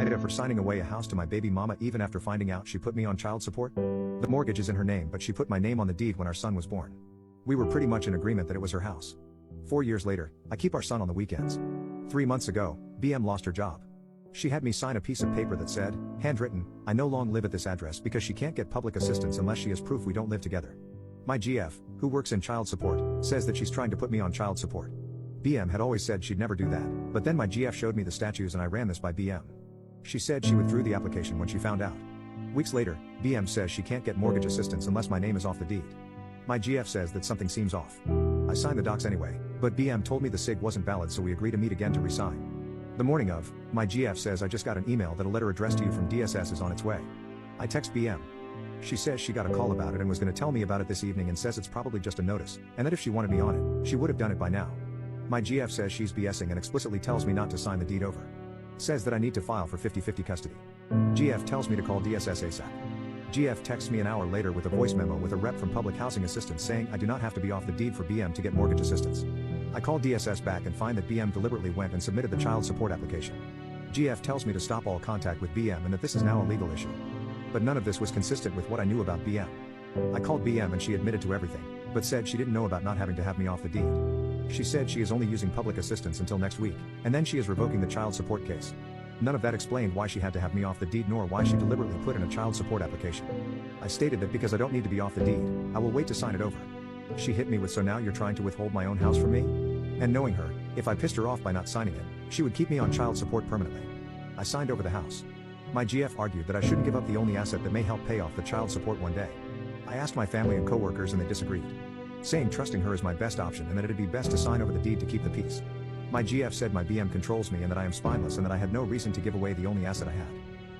excited of her signing away a house to my baby mama even after finding out she put me on child support? The mortgage is in her name, but she put my name on the deed when our son was born. We were pretty much in agreement that it was her house. 4 years later, I keep our son on the weekends. 3 months ago, BM lost her job. She had me sign a piece of paper that said, handwritten, I no longer live at this address because she can't get public assistance unless she has proof we don't live together. My GF, who works in child support, says that she's trying to put me on child support. BM had always said she'd never do that, but then my GF showed me the statutes and I ran this by BM. She said she withdrew the application when she found out. Weeks later, BM says she can't get mortgage assistance unless my name is off the deed. My GF says that something seems off. I signed the docs anyway, but BM told me the SIG wasn't valid, so we agreed to meet again to re-sign. The morning of, my GF says I just got an email that a letter addressed to you from DSS is on its way. I text BM. She says she got a call about it and was going to tell me about it this evening and says it's probably just a notice, and that if she wanted me on it, she would have done it by now. My GF says she's BSing and explicitly tells me not to sign the deed over. Says that I need to file for 50-50 custody. GF tells me to call DSS ASAP. GF texts me an hour later with a voice memo with a rep from Public Housing Assistance saying I do not have to be off the deed for BM to get mortgage assistance. I call DSS back and find that BM deliberately went and submitted the child support application. GF tells me to stop all contact with BM and that this is now a legal issue. But none of this was consistent with what I knew about BM. I called BM and she admitted to everything, but said she didn't know about not having to have me off the deed. She said she is only using public assistance until next week, and then she is revoking the child support case. None of that explained why she had to have me off the deed nor why she deliberately put in a child support application. I stated that because I don't need to be off the deed, I will wait to sign it over. She hit me with, so now you're trying to withhold my own house from me? And knowing her, if I pissed her off by not signing it, she would keep me on child support permanently. I signed over the house. My GF argued that I shouldn't give up the only asset that may help pay off the child support one day. I asked my family and coworkers and they disagreed, saying trusting her is my best option and that it'd be best to sign over the deed to keep the peace. My GF said my BM controls me and that I am spineless and that I had no reason to give away the only asset I had.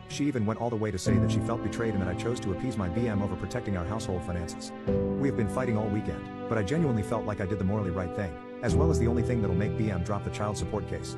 She even went all the way to say that she felt betrayed and that I chose to appease my BM over protecting our household finances. We have been fighting all weekend, but I genuinely felt like I did the morally right thing, as well as the only thing that'll make BM drop the child support case.